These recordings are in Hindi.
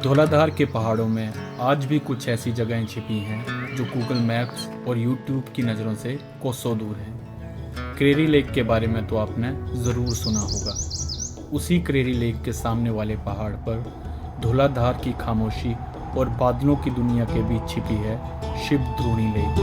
धौलाधार के पहाड़ों में आज भी कुछ ऐसी जगहें छिपी हैं जो गूगल मैप्स और यूट्यूब की नज़रों से कोसों दूर हैं। क्रेरी लेक के बारे में तो आपने ज़रूर सुना होगा। उसी क्रेरी लेक के सामने वाले पहाड़ पर धौलाधार की खामोशी और बादलों की दुनिया के बीच छिपी है शिवद्रोणी लेक।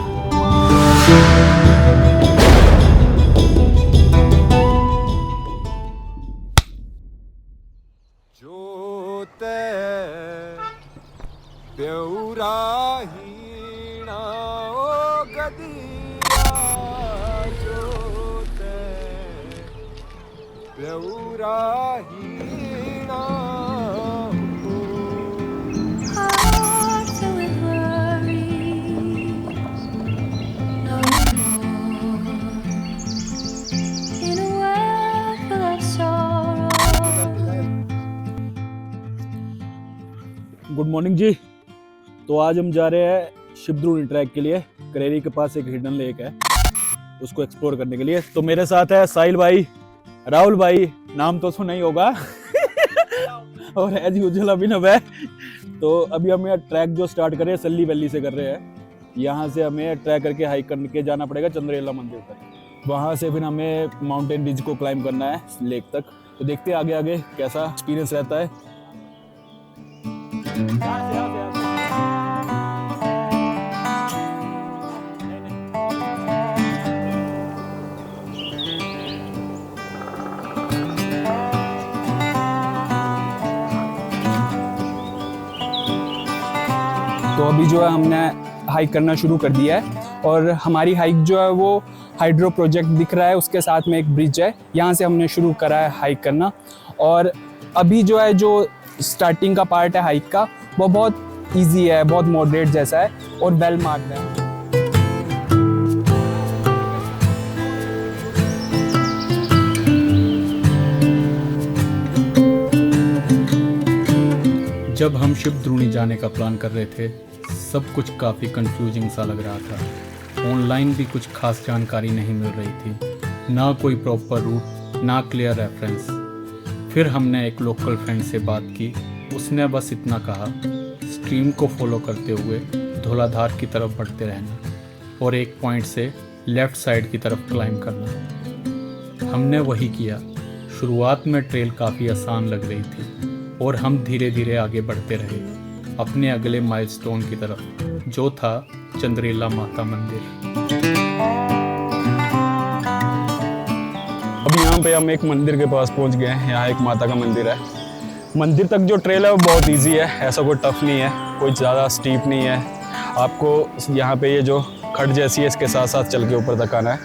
गुड मॉर्निंग जी। तो आज हम जा रहे हैं शिवद्रोणी ट्रैक के लिए। क्रेरी के पास एक हिडन लेक है, उसको एक्सप्लोर करने के लिए। तो मेरे साथ है साहिल भाई, राहुल भाई, नाम तो सुना ही होगा और एज यूजुअल अभिनव है। तो अभी हम यहाँ ट्रैक जो स्टार्ट कर रहे हैं सल्ली वैली से कर रहे हैं। यहाँ से हमें ट्रैक करके हाइक करके जाना पड़ेगा चंद्रेला मंदिर तक। वहाँ से फिर हमें माउंटेन रिज को क्लाइंब करना है लेक तक। तो देखते हैं आगे आगे कैसा एक्सपीरियंस रहता है। तो अभी जो है हमने हाइक करना शुरू कर दिया है और हमारी हाइक जो है वो हाइड्रो प्रोजेक्ट दिख रहा है, उसके साथ में एक ब्रिज है, यहाँ से हमने शुरू करा है हाइक करना। और अभी जो है जो स्टार्टिंग का पार्ट है हाइक का वो बहुत इजी है, बहुत मॉडरेट जैसा है और वेल मार्क्ड है। जब हम शिवद्रोणी जाने का प्लान कर रहे थे सब कुछ काफ़ी कंफ्यूजिंग सा लग रहा था। ऑनलाइन भी कुछ खास जानकारी नहीं मिल रही थी, ना कोई प्रॉपर रूट, ना क्लियर रेफरेंस। फिर हमने एक लोकल फ्रेंड से बात की, उसने बस इतना कहा, स्ट्रीम को फॉलो करते हुए धौलाधार की तरफ बढ़ते रहना और एक पॉइंट से लेफ़्ट साइड की तरफ क्लाइंब करना। हमने वही किया। शुरुआत में ट्रेल काफ़ी आसान लग रही थी और हम धीरे धीरे आगे बढ़ते रहे अपने अगले माइलस्टोन की तरफ, जो था चंद्रेला माता मंदिर। अभी यहाँ पे हम एक मंदिर के पास पहुँच गए हैं। यहाँ एक माता का मंदिर है। मंदिर तक जो ट्रेल है वो बहुत इजी है, ऐसा कोई टफ नहीं है, कोई ज़्यादा स्टीप नहीं है। आपको यहाँ पे ये जो खट जैसी है इसके साथ साथ चल के ऊपर तक आना है।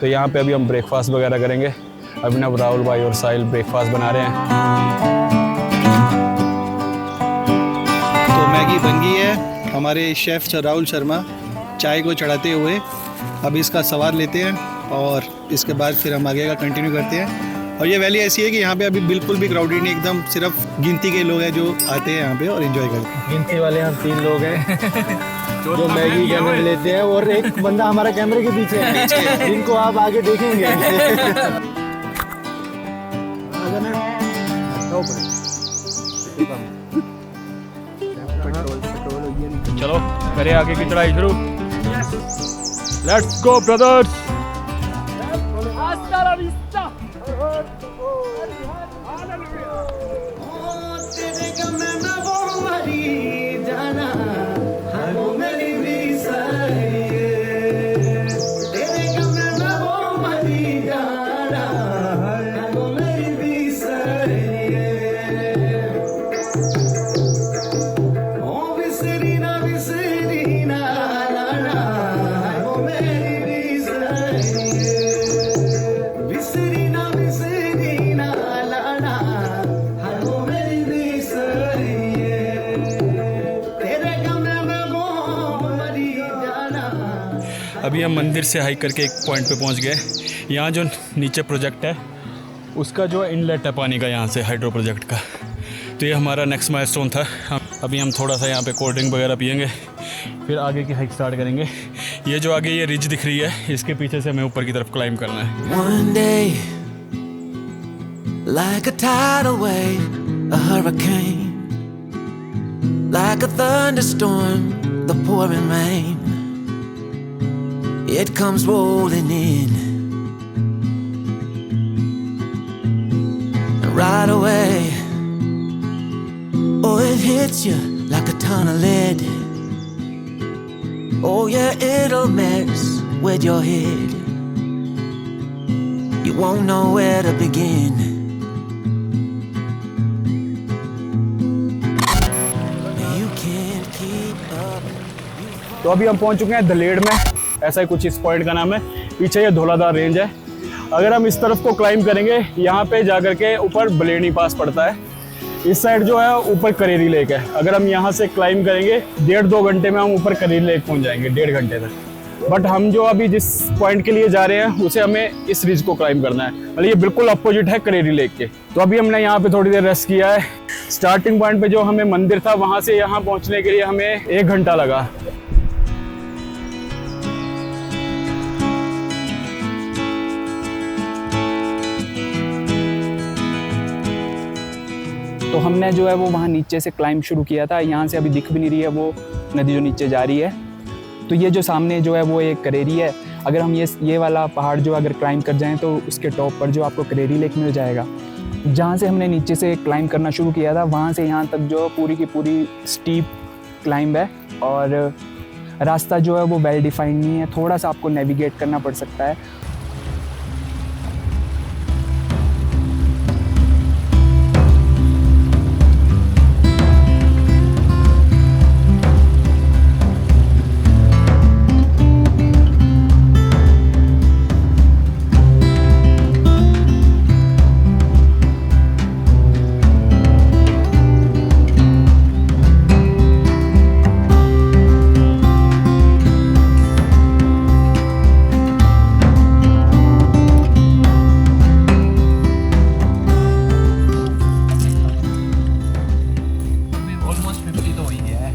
तो यहाँ पे अभी हम ब्रेकफास्ट वगैरह करेंगे। अभिनव, राहुल भाई और साहिल ब्रेकफास्ट बना रहे हैं। तो मैगी बन गई है, हमारे शेफ़ राहुल शर्मा चाय को चढ़ाते हुए अब इसका सवार लेते हैं और इसके बाद फिर हम आगे का कंटिन्यू करते हैं। और ये वैली ऐसी है कि यहाँ पे अभी बिल्कुल भी क्राउडेड नहीं, एकदम सिर्फ गिनती के लोग हैं जो आते हैं यहाँ पे और एंजॉय करते हैं। गिनती वाले हम 3 लोग हैं जो मैगी कैमरा लेते हैं और एक बंदा हमारा कैमरे के पीछे है जिनको आप आगे देखेंगे। चलो करें आगे की चढ़ाई शुरू। Let's go brothers. अभी हम मंदिर से हाइक करके एक पॉइंट पे पहुंच गए। यहाँ जो नीचे प्रोजेक्ट है उसका जो इनलेट है पानी का, यहाँ से हाइड्रो प्रोजेक्ट का। तो ये हमारा नेक्स्ट माइलस्टोन था। अभी हम थोड़ा सा यहाँ पे कोल्ड ड्रिंक वगैरह पियेंगे, फिर आगे की हाइक स्टार्ट करेंगे। ये जो आगे ये रिज दिख रही है, इसके पीछे से हमें ऊपर की तरफ क्लाइंब करना है। One day, like a tidal wave, a hurricane, like a thunderstorm, the pouring rain, it comes rolling in, and right away, oh, it hits you like a ton of lead. Oh yeah, it'll mess with your head. You won't know where to begin. You can't keep up. तो अभी हम पहुंच चुके हैं दलेड़ में, ऐसा ही कुछ इस पॉइंट का नाम है। पीछे ये धौलाधार रेंज है। अगर हम इस तरफ को क्लाइंब करेंगे, यहाँ पे जाकर के ऊपर बलेनी पास पड़ता है। इस साइड जो है ऊपर करेरी लेक है। अगर हम यहाँ से क्लाइंब करेंगे 1.5-2 घंटे में हम ऊपर करेरी लेक पहुँच जाएंगे, 1.5 घंटे तक। बट हम जो अभी जिस पॉइंट के लिए जा रहे हैं उसे हमें इस रिज को क्लाइंब करना है, मतलब ये बिल्कुल अपोजिट है करेरी लेक के। तो अभी हमने यहाँ पे थोड़ी देर रेस्ट किया है। स्टार्टिंग पॉइंट पे जो हमें मंदिर था वहाँ से यहाँ पहुँचने के लिए हमें 1 घंटा लगा। तो हमने जो है वो वहाँ नीचे से क्लाइंब शुरू किया था। यहाँ से अभी दिख भी नहीं रही है वो नदी जो नीचे जा रही है। तो ये जो सामने जो है वो एक करेरी है। अगर हम ये वाला पहाड़ जो अगर क्लाइंब कर जाएं तो उसके टॉप पर जो आपको करेरी लेक मिल जाएगा। जहाँ से हमने नीचे से क्लाइंब करना शुरू किया था वहाँ से यहाँ तक जो पूरी की पूरी स्टीप क्लाइंब है, और रास्ता जो है वो वेल डिफाइंड नहीं है, थोड़ा सा आपको नेविगेट करना पड़ सकता है।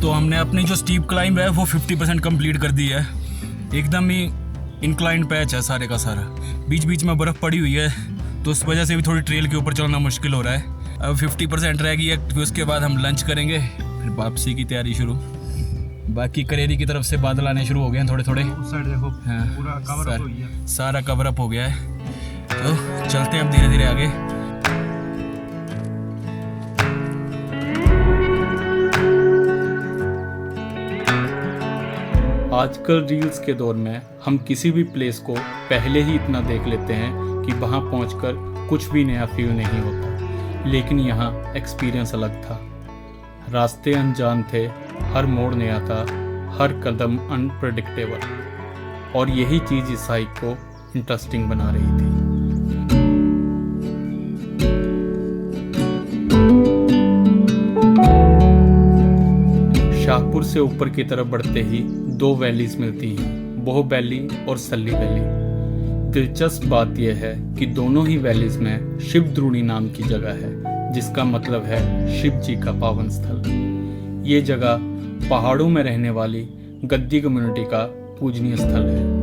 तो हमने अपनी जो स्टीप क्लाइंब है वो 50% कंप्लीट कर दी है। एकदम ही इंक्लाइंड पैच है सारे का सारा, बीच बीच में बर्फ़ पड़ी हुई है, तो उस वजह से भी थोड़ी ट्रेल के ऊपर चलना मुश्किल हो रहा है। अब 50% रह गई है, फिर उसके बाद हम लंच करेंगे, फिर वापसी की तैयारी शुरू। बाकी करेरी की तरफ से बादल आने शुरू हो गए हैं थोड़े थोड़े। उस साइड देखो, हाँ, पूरा कवर अप हो गया, सारा कवर अप हो गया है। तो चलते हैं अब धीरे धीरे आगे। आजकल रील्स के दौर में हम किसी भी प्लेस को पहले ही इतना देख लेते हैं कि वहाँ पहुँचकर कुछ भी नया फील नहीं होता, लेकिन यहाँ एक्सपीरियंस अलग था। रास्ते अनजान थे, हर मोड़ नया था, हर कदम अनप्रेडिक्टेबल, और यही चीज़ इस हाइक को इंटरेस्टिंग बना रही थी। शाहपुर से ऊपर की तरफ बढ़ते ही 2 वैलीज मिलती हैं, बोह वैली और सल्ली वैली। दिलचस्प बात यह है कि दोनों ही वैलीज में शिव द्रोणी नाम की जगह है, जिसका मतलब है शिव जी का पावन स्थल। ये जगह पहाड़ों में रहने वाली गद्दी कम्युनिटी का पूजनीय स्थल है।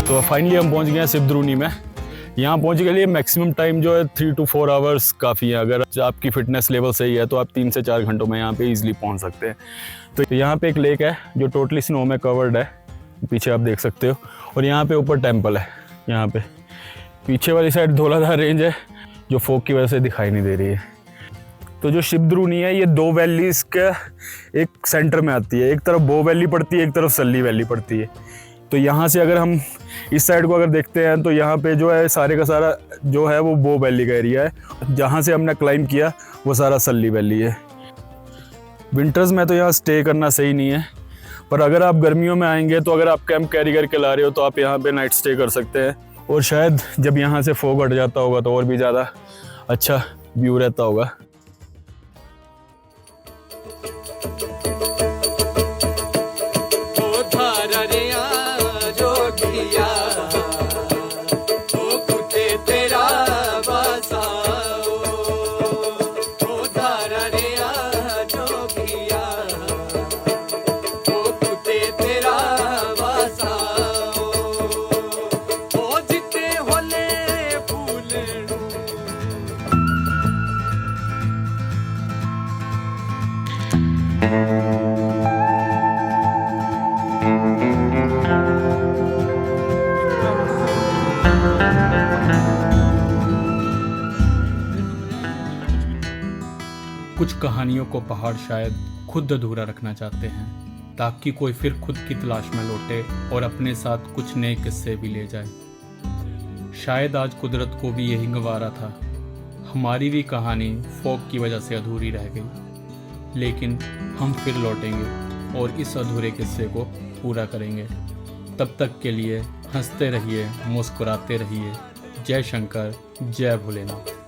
तो फाइनली हम पहुंच गए हैं शिव द्रोणी में। यहाँ पहुंचने के लिए मैक्सिमम टाइम जो है 3 to 4 आवर्स काफ़ी है। अगर आपकी फिटनेस लेवल सही है तो आप 3 से 4 घंटों में यहाँ पे इजीली पहुँच सकते हैं। तो यहाँ पे एक लेक है जो टोटली स्नो में कवर्ड है, पीछे आप देख सकते हो, और यहाँ पे ऊपर टेम्पल है। यहाँ पे पीछे वाली साइड धौलाधार रेंज है जो फोग की वजह से दिखाई नहीं दे रही है। तो जो शिव द्रोणी है ये 2 वैलीज के एक सेंटर में आती है। एक तरफ बोह वैली पड़ती है, एक तरफ सल्ली वैली पड़ती है। तो यहाँ से अगर हम इस साइड को अगर देखते हैं तो यहाँ पे जो है सारे का सारा जो है वो बोह वैली का एरिया है। जहाँ से हमने क्लाइंब किया वो सारा सल्ली वैली है। विंटर्स में तो यहाँ स्टे करना सही नहीं है, पर अगर आप गर्मियों में आएंगे तो अगर आप कैंप कैरी करके ला रहे हो तो आप यहाँ पे नाइट स्टे कर सकते हैं। और शायद जब यहाँ से फोग हट जाता होगा तो और भी ज़्यादा अच्छा व्यू रहता होगा। कहानियों को पहाड़ शायद खुद अधूरा रखना चाहते हैं, ताकि कोई फिर खुद की तलाश में लौटे और अपने साथ कुछ नए किस्से भी ले जाए। शायद आज कुदरत को भी यही गंवारा था, हमारी भी कहानी फॉग की वजह से अधूरी रह गई, लेकिन हम फिर लौटेंगे और इस अधूरे किस्से को पूरा करेंगे। तब तक के लिए हंसते रहिए, मुस्कुराते रहिए। जय शंकर, जय भोलेनाथ।